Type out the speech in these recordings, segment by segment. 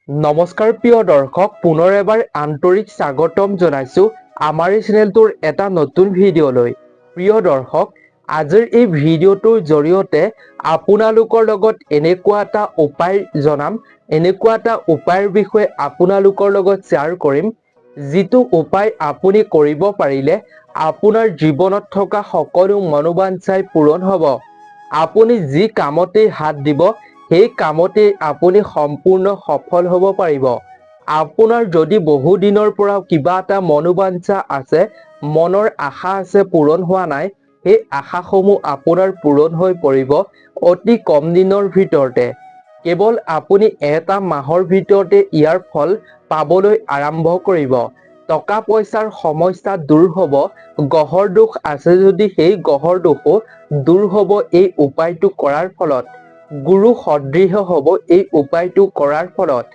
নমস্কাৰ প্ৰিয় দৰ্শক, পুনৰ এবাৰ আন্তৰিক স্বাগতম জনাইছো আমাৰ এই চেনেলটোৰ এটা নতুন ভিডিঅ'লৈ। প্ৰিয় দৰ্শক, আজিৰ এই ভিডিঅ'টোৰ জৰিয়তে আপোনালোকৰ লগত এনেকুৱা এটা উপায় জনাম, এনেকুৱা এটা উপায়ৰ বিষয়ে আপোনালোকৰ লগত শ্বেয়াৰ কৰিম, যিটো উপায় আপুনি কৰিব পাৰিলে আপোনাৰ জীৱনত থকা সকলো মনোবাঞ্ছাই পূৰণ হ'ব। আপুনি যি কামতেই হাত দিব সেই কামতে আপুনি সম্পূৰ্ণ সফল হ'ব পাৰিব। আপোনাৰ যদি বহু দিনৰ পৰা কিবা এটা মনোবাঞ্ছা আছে, মনৰ আশা আছে পূৰণ হোৱা নাই, সেই আশাসমূহ আপোনাৰ পূৰণ হৈ পৰিব অতি কম দিনৰ ভিতৰতে। কেৱল আপুনি এটা মাহৰ ভিতৰতে ইয়াৰ ফল পাবলৈ আৰম্ভ কৰিব। টকা পইচাৰ সমস্যা দূৰ হ'ব, গ্ৰহৰ দোষ আছে যদি সেই গ্ৰহৰ দোষো দূৰ হ'ব এই উপায়টো কৰাৰ ফলত। গুৰু সদৃশ হ'ব এই উপায়টো কৰাৰ ফলত।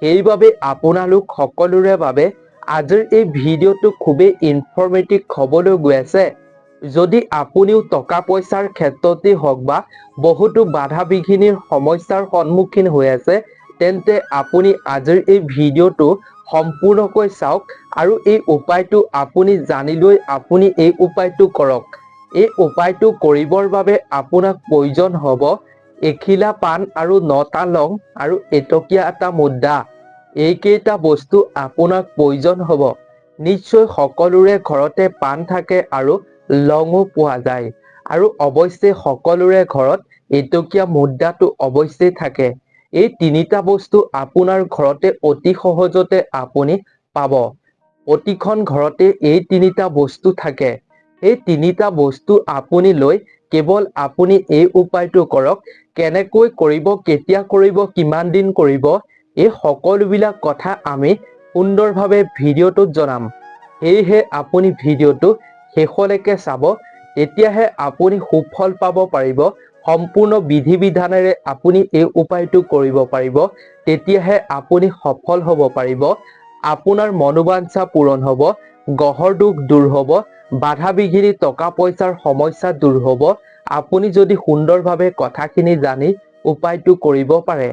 সেইবাবে আপোনালোক সকলোৰে বাবে আজিৰ এই ভিডিঅ'টো খুবেই ইনফৰ্মেটিভ হ'বলৈ গৈ আছে। যদি আপুনিও টকা পইচাৰ ক্ষেত্ৰতেই হওক বা বহুতো বাধা বিঘিনিৰ সমস্যাৰ সন্মুখীন হৈ আছে, তেন্তে আপুনি আজিৰ এই ভিডিঅ'টো সম্পূৰ্ণকৈ চাওক আৰু এই উপায়টো আপুনি জানি লৈ আপুনি এই উপায়টো কৰক। এই উপায়টো কৰিবৰ বাবে আপোনাক প্ৰয়োজন হ'ব এখিলা পাণ আৰু 9টা লং আৰু এটকীয়া এটা মুদ্ৰা। এইকেইটা বস্তু আপোনাক প্ৰয়োজন হ'ব। নিশ্চয় সকলোৰে ঘৰতে পাণ থাকে আৰু লঙো পোৱা যায়, আৰু অৱশ্যে সকলোৰে ঘৰত এটকীয়া মুদ্ৰাটো অৱশ্যেই থাকে। এই তিনিটা বস্তু আপোনাৰ ঘৰতে অতি সহজতে আপুনি পাব। প্ৰতিখন ঘৰতে এই তিনিটা বস্তু থাকে। এই তিনিটা বস্তু আপুনি লৈ কেৱল আপুনি এই উপায়টো কৰক। কেনেকৈ কৰিব, কেতিয়া কৰিব, কিমান দিন কৰিব, এই সকলোবিলাক কথা আমি সুন্দৰভাৱে ভিডিঅ'টোত জনাম। সেয়েহে আপুনি ভিডিঅ'টো শেষলৈকে চাব, তেতিয়াহে আপুনি সুফল পাব পাৰিব। সম্পূৰ্ণ বিধি বিধানেৰে আপুনি এই উপায়টো কৰিব পাৰিব, তেতিয়াহে আপুনি সফল হ'ব পাৰিব। আপোনাৰ মনোবাঞ্ছা পূৰণ হ'ব, গ্ৰহৰ দোষ দূৰ হ'ব, বাধা বিঘিনি টকা পইচাৰ সমস্যা দূৰ হ'ব, আপুনি যদি সুন্দৰভাৱে কথাখিনি জানি উপায়টো কৰিব পাৰে।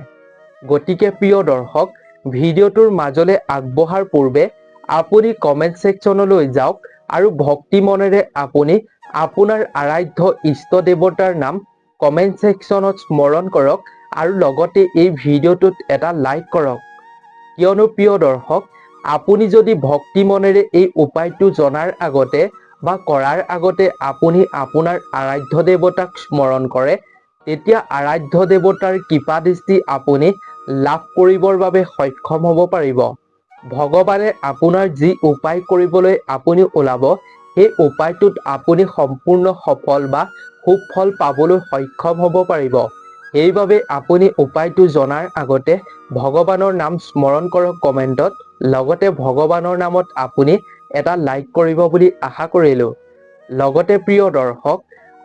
গতিকে প্ৰিয় দৰ্শক, ভিডিঅ'টোৰ মাজলৈ আগবঢ়াৰ পূৰ্বে আপুনি কমেণ্ট ছেকশ্যনলৈ যাওক আৰু ভক্তি মনেৰে আপুনি আপোনাৰ আৰাধ্য ইষ্ট দেৱতাৰ নাম কমেণ্ট ছেকশ্যনত স্মৰণ কৰক আৰু লগতে এই ভিডিঅ'টোত এটা লাইক কৰক। কিয়নো প্ৰিয় দৰ্শক, আপুনি যদি ভক্তি মনেৰে এই উপায়টো জনাৰ আগতে বা কৰাৰ আগতে আপুনি আপোনাৰ আৰাধ্য দেৱতাক স্মৰণ কৰে, তেতিয়া আৰাধ্য দেৱতাৰ কৃপা দৃষ্টি আপুনি লাভ কৰিবৰ বাবে সক্ষম হ'ব পাৰিব। ভগৱানে আপোনাৰ যি উপায় কৰিবলৈ আপুনি ওলাব, সেই উপায়টোত আপুনি সম্পূৰ্ণ সফল বা সুফল পাবলৈ সক্ষম হ'ব পাৰিব। সেইবাবে আপুনি উপায়টো জনাৰ আগতে ভগৱানৰ নাম স্মৰণ কৰক কমেণ্টত, লগতে ভগৱানৰ নামত আপুনি এটা লাইক কৰিব বুলি আশা কৰিলোঁ। লগতে প্ৰিয় দৰ্শক,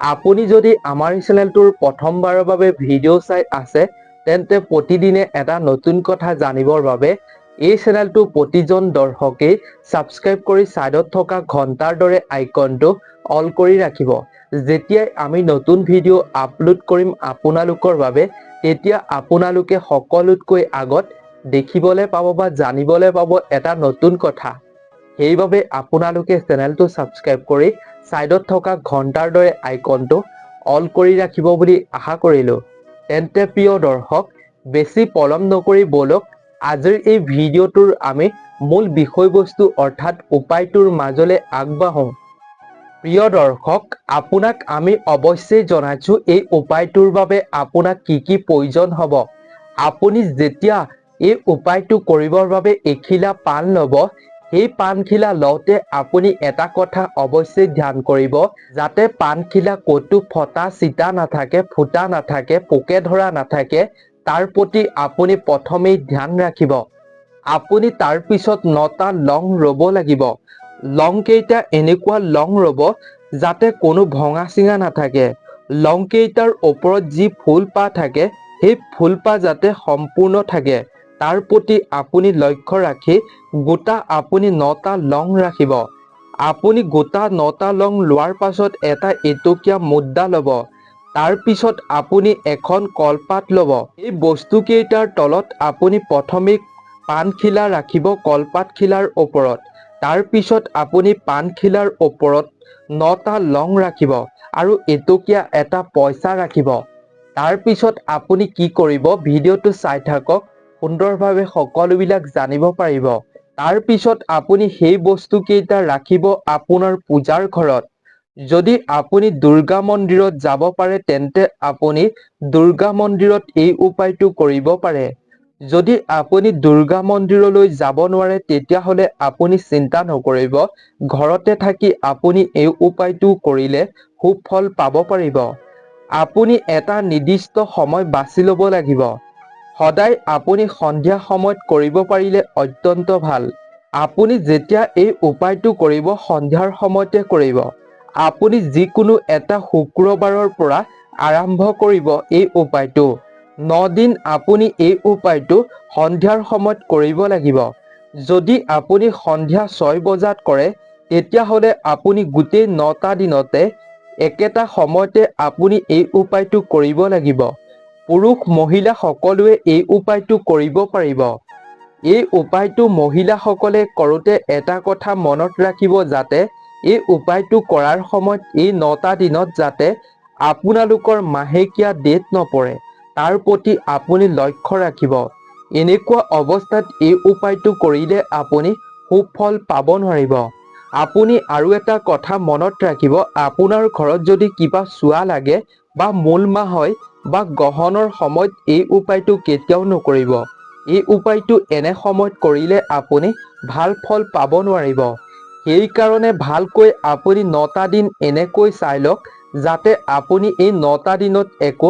আপুনি যদি আমাৰ চেনেলটোৰ প্ৰথমবাৰৰ বাবে ভিডিঅ' চাই আছে, তেন্তে প্ৰতিদিনে এটা নতুন কথা জানিবৰ বাবে এই চেনেলটো প্ৰতিজন দৰ্শকেই ছাবস্ক্ৰাইব কৰি ছাইডত থকা ঘণ্টাৰ দৰে আইকনটো অল কৰি ৰাখিব। যেতিয়াই আমি নতুন ভিডিঅ' আপলোড কৰিম আপোনালোকৰ বাবে, তেতিয়া আপোনালোকে সকলোতকৈ আগত দেখিবলৈ পাব বা জানিবলৈ পাব এটা নতুন কথা। সেইবাবে আপোনালোকে চেনেলটো ছাবস্ক্ৰাইব কৰি ছাইডত থকা ঘণ্টাৰ দৰে আইকনটো অল কৰি ৰাখিব বুলি আশা কৰিলোঁ। তেন্তে প্ৰিয় দৰ্শক, বেছি পলম নকৰি বলক আজিৰ এই ভিডিঅ'টোৰ আমি মূল বিষয়বস্তু অৰ্থাৎ উপায়টোৰ মাজলৈ আগবাঢ়ো। প্ৰিয় দৰ্শক, আপোনাক আমি অৱশ্যেই জনাইছোঁ এই উপায়টোৰ বাবে আপোনাক কি কি প্ৰয়োজন হ'ব। আপুনি যেতিয়া এই উপায়টো কৰিবৰ বাবে এখিলা পাণ ল'ব, সেই পাণখিলা লওঁতে আপুনি এটা কথা অৱশ্যেই ধ্যান কৰিব, যাতে পাণখিলা ক'তো ফটা চিটা নাথাকে, ফুটা নাথাকে, পোকে ধৰা নাথাকে, তাৰ প্ৰতি আপুনি প্ৰথমেই ধ্যান ৰাখিব। আপুনি তাৰ পিছত 9টা লং ৰ'ব লাগিব। লংকেইটা এনেকুৱা লং ৰ'ব যাতে কোনো ভঙা চিঙা নাথাকে। লংকেইটাৰ ওপৰত যি ফুলপাহ থাকে, সেই ফুলপাহ যাতে সম্পূৰ্ণ থাকে, তাৰ প্ৰতি আপুনি লক্ষ্য ৰাখি গোটা আপুনি 9টা লং ৰাখিব। আপুনি গোটা 9টা লং লোৱাৰ পাছত এটা এটকীয়া মুদ্ৰা ল'ব। তাৰ পিছত আপুনি এখন কলপাত ল'ব। এই বস্তুকেইটাৰ তলত আপুনি প্ৰথমে পাণখিলা ৰাখিব কলপাত খিলাৰ ওপৰত। তাৰ পিছত আপুনি পাণখিলাৰ ওপৰত 9টা লং ৰাখিব আৰু এটকীয়া এটা পইচা ৰাখিব। তাৰ পিছত আপুনি কি কৰিব, ভিডিঅ'টো চাই থাকক, সুন্দৰভাৱে সকলোবিলাক জানিব পাৰিব। তাৰ পিছত আপুনি সেই বস্তু কেইটা ৰাখিব আপোনাৰ পূজাৰ ঘৰত। যদি আপুনি দুৰ্গা মন্দিৰত যাব পাৰে তেন্তে আপুনি দুৰ্গা মন্দিৰত এই উপায়টো কৰিব পাৰে। যদি আপুনি দুৰ্গা মন্দিৰলৈ যাব নোৱাৰে তেতিয়াহ'লে আপুনি চিন্তা নকৰিব, ঘৰতে থাকি আপুনি এই উপায়টো কৰিলে সুফল পাব পাৰিব। আপুনি এটা নিৰ্দিষ্ট সময় বাছি ল'ব লাগিব। সদায় আপুনি সন্ধিয়া সময়ত কৰিব পাৰিলে অত্যন্ত ভাল। আপুনি যেতিয়া এই উপায়টো কৰিব সন্ধিয়াৰ সময়তে কৰিব। আপুনি যিকোনো এটা শুক্ৰবাৰৰ পৰা আৰম্ভ কৰিব এই উপায়টো। 9 দিন আপুনি এই উপায়টো সন্ধিয়াৰ সময়ত কৰিব লাগিব। যদি আপুনি সন্ধিয়া 6 বজাত কৰে তেতিয়াহ'লে আপুনি গোটেই 9টা দিনতে একেটা সময়তে আপুনি এই উপায়টো কৰিব লাগিব। পুৰুষ মহিলা সকলোৱে এই উপায়টো কৰিব পাৰিব। এই উপায়টো মহিলাসকলে কৰোঁতে এটা কথা মনত ৰাখিব যাতে এই উপায়টো কৰাৰ সময়ত এই 9টা দিনত যাতে আপোনালোকৰ মাহেকীয়া ডেট নপৰে, তাৰ প্ৰতি আপুনি লক্ষ্য ৰাখিব। এনেকুৱা অৱস্থাত এই উপায়টো কৰিলে আপুনি সুফল পাব নোৱাৰিব। আপুনি আৰু এটা কথা মনত ৰাখিব, আপোনাৰ ঘৰত যদি কিবা চুৱা লাগে বা মূল মাহ হয় বা গ্ৰহণৰ সময়ত এই উপায়টো কেতিয়াও নকৰিব। এই উপায়টো এনে সময়ত কৰিলে আপুনি ভাল ফল পাব নোৱাৰিব। সেইকাৰণে ভালকৈ আপুনি 9টা দিন এনেকৈ চাই লওক যাতে আপুনি এই 9টা দিনত একো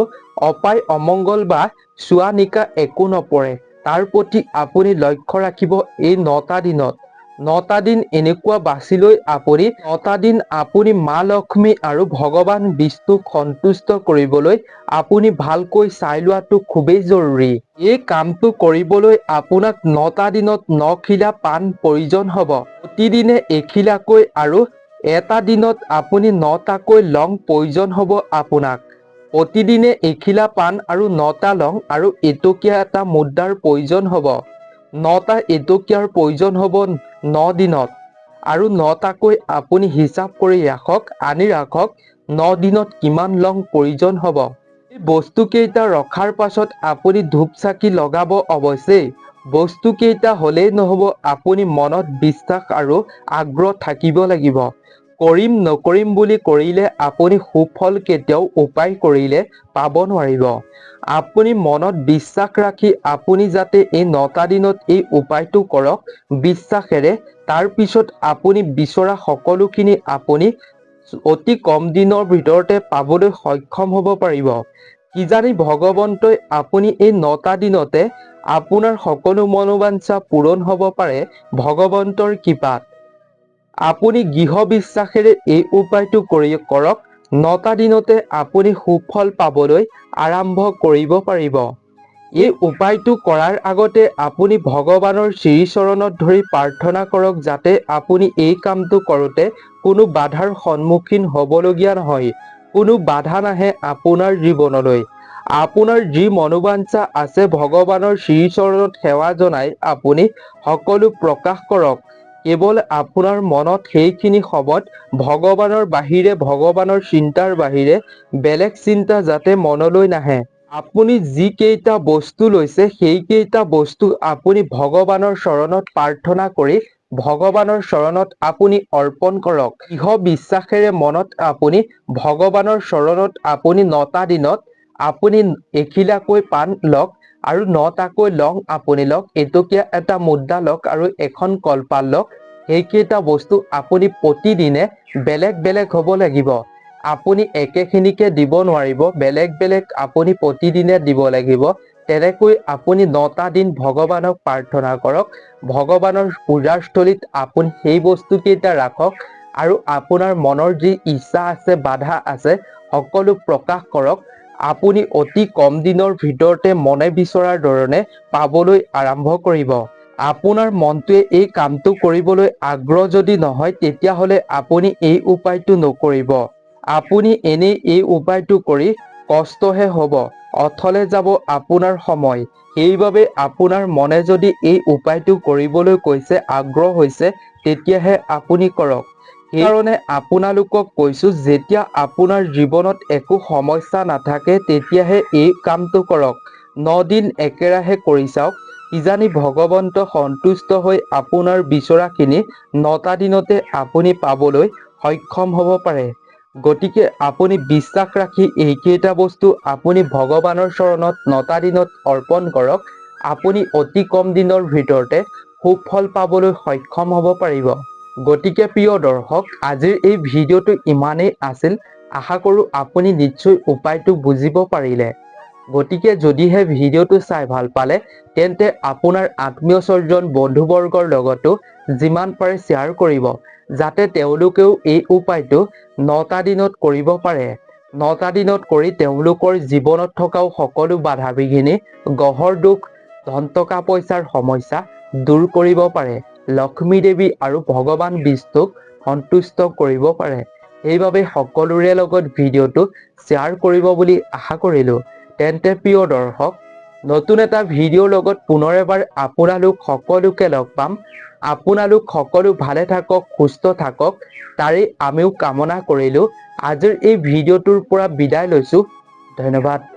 অপায় অমংগল বা চুৱা নিকা একো নপৰে, তাৰ প্ৰতি আপুনি লক্ষ্য ৰাখিব। এই 9টা দিনত 9টা দিন এনেকুৱা বাছি লৈ আপুনি 9টা দিন আপুনি মা লক্ষ্মী আৰু ভগৱান বিষ্ণুক সন্তুষ্ট কৰিবলৈ আপুনি ভালকৈ চাই লোৱাটো খুবেই জৰুৰী। এই কামটো কৰিবলৈ আপোনাক 9টা দিনত 9 খিলা পাণ প্ৰয়োজন হ'ব। প্ৰতিদিনে এখিলাকৈ আৰু এটা দিনত আপুনি 9টাকৈ লং প্ৰয়োজন হ'ব আপোনাক। প্ৰতিদিনে এখিলা পাণ আৰু 9টা লং আৰু এটকীয়া এটা মুদ্ৰাৰ প্ৰয়োজন হ'ব। 9টা এটকীয়াৰ প্ৰয়োজন হ'ব 9 দিনত আৰু 9টাকৈ আপুনি হিচাপ কৰি ৰাখক, আনি ৰাখক 9 দিনত কিমান লং প্ৰয়োজন হ'ব। এই বস্তুকেইটা ৰখাৰ পাছত আপুনি ধূপ চাকি লগাব অৱশ্যেই। বস্তুকেইটা হ'লেই নহ'ব, আপুনি মনত বিশ্বাস আৰু আগ্ৰহ থাকিব লাগিব। কৰিম নকৰিম বুলি কৰিলে আপুনি সুফল কেতিয়াও উপায় কৰিলে পাব নোৱাৰিব। আপুনি মনত বিশ্বাস ৰাখি আপুনি যাতে এই 9টা দিনত এই উপায়টো কৰক বিশ্বাসেৰে, তাৰ পিছত আপুনি বিচৰা সকলোখিনি আপুনি অতি কম দিনৰ ভিতৰতে পাবলৈ সক্ষম হ'ব পাৰিব। কিজানি ভগৱন্তই আপুনি এই 9টা দিনতে আপোনাৰ সকলো মনোবাঞ্ছা পূৰণ হ'ব পাৰে ভগৱন্তৰ কৃপাত। আপুনি গৃহ বিশ্বাসেৰে এই উপায়টো কৰক। 9টা দিনতে আপুনি সুফল পাবলৈ আৰম্ভ কৰিব পাৰিব। এই উপায়টো কৰাৰ আগতে আপুনি ভগৱানৰ শ্ৰীচৰণত ধৰি প্ৰাৰ্থনা কৰক যাতে আপুনি এই কামটো কৰোঁতে কোনো বাধাৰ সন্মুখীন হ'বলগীয়া নহয়, কোনো বাধা নাহে আপোনাৰ জীৱনলৈ। আপোনাৰ যি মনোবাঞ্ছা আছে ভগৱানৰ শ্ৰীচৰণত সেৱা জনাই আপুনি সকলো প্ৰকাশ কৰক। কেৱল আপোনাৰ মনত সেইখিনি সময়ত ভগৱানৰ বাহিৰে, ভগৱানৰ চিন্তাৰ বাহিৰে বেলেগ চিন্তা যাতে মনলৈ নাহে। আপুনি যিকেইটা বস্তু লৈছে সেইকেইটা বস্তু আপুনি ভগৱানৰ চৰণত প্ৰাৰ্থনা কৰি ভগৱানৰ চৰণত আপুনি অৰ্পণ কৰক। দৃঢ় বিশ্বাসেৰে মনত আপুনি ভগৱানৰ চৰণত আপুনি 9টা দিনত আপুনি এখিলাকৈ পাণ লওক আৰু 9টাকৈ লং আপুনি লওক, এটকীয়া এটা মুদ্ৰা লওক আৰু এখন কলপাত লওক। সেইকেইটা বস্তু আপুনি প্ৰতিদিনে বেলেগ বেলেগ হ'ব লাগিব। আপুনি একেখিনিকে দিব নোৱাৰিব, বেলেগ বেলেগ আপুনি প্ৰতিদিনে দিব লাগিব। তেনেকৈ আপুনি 9টা দিন ভগৱানক প্ৰাৰ্থনা কৰক। ভগৱানৰ পূজাস্থলীত আপুনি সেই বস্তুকেইটা ৰাখক আৰু আপোনাৰ মনৰ যি ইচ্ছা আছে, বাধা আছে সকলো প্ৰকাশ কৰক। আপুনি অতি কম দিনৰ ভিতৰতে মনে বিচৰাৰ ধৰণে পাবলৈ আৰম্ভ কৰিব। আপোনাৰ মনটোৱে এই কামটো কৰিবলৈ আগ্ৰহ যদি নহয় তেতিয়াহ'লে আপুনি এই উপায়টো নকৰিব। আপুনি এনেই এই উপায়টো কৰি কষ্টহে হ'ব। অথলে যাব আপোনাৰ সময়। সেইবাবে আপোনাৰ মনে যদি এই উপায়টো কৰিবলৈ কৈছে, আগ্ৰহ হৈছে, তেতিয়াহে আপুনি কৰক। সেইকাৰণে আপোনালোকক কৈছো, যেতিয়া আপোনাৰ জীৱনত একো সমস্যা নাথাকে তেতিয়াহে এই কামটো কৰক। 9 দিন একেৰাহে কৰি চাওক, কিজানি ভগৱন্ত সন্তুষ্ট হৈ আপোনাৰ বিচৰাখিনি 9টা দিনতে আপুনি পাবলৈ সক্ষম হ'ব পাৰে। গতিকে আপুনি বিশ্বাস ৰাখি এইকেইটা বস্তু আপুনি ভগৱানৰ চৰণত 9টা দিনত অৰ্পণ কৰক। আপুনি অতি কম দিনৰ ভিতৰতে সুফল পাবলৈ সক্ষম হ'ব পাৰিব। গতিকে প্ৰিয় দৰ্শক, আজিৰ এই ভিডিঅ'টো ইমানেই আছিল। আশা কৰোঁ আপুনি নিশ্চয় উপায়টো বুজিব পাৰিলে। গতিকে যদিহে ভিডিঅ'টো চাই ভাল পালে, তেন্তে আপোনাৰ আত্মীয় স্বজন বন্ধুবৰ্গৰ লগতো যিমান পাৰে শ্বেয়াৰ কৰিব, যাতে তেওঁলোকেও এই উপায়টো 9টা দিনত কৰিব পাৰে। 9টা দিনত কৰি তেওঁলোকৰ জীৱনত থকাও সকলো বাধা বিঘিনি, গ্ৰহৰ দোষ, ধন টকা পইচাৰ সমস্যা দূৰ কৰিব পাৰে। লক্ষ্মী দেৱী আৰু ভগৱান বিষ্ণুক সন্তুষ্ট কৰিব পাৰে। সেইবাবে সকলোৰে লগত ভিডিঅ'টো শ্বেয়াৰ কৰিব বুলি আশা কৰিলোঁ। তেন্তে প্ৰিয় দৰ্শক, নতুন এটা ভিডিঅ'ৰ লগত পুনৰ এবাৰ আপোনালোক সকলোকে লগ পাম। আপোনালোক সকলো ভালে থাকক, সুস্থ থাকক, তাৰেই আমিও কামনা কৰিলোঁ। আজিৰ এই ভিডিঅ'টোৰ পৰা বিদায় লৈছোঁ। ধন্যবাদ।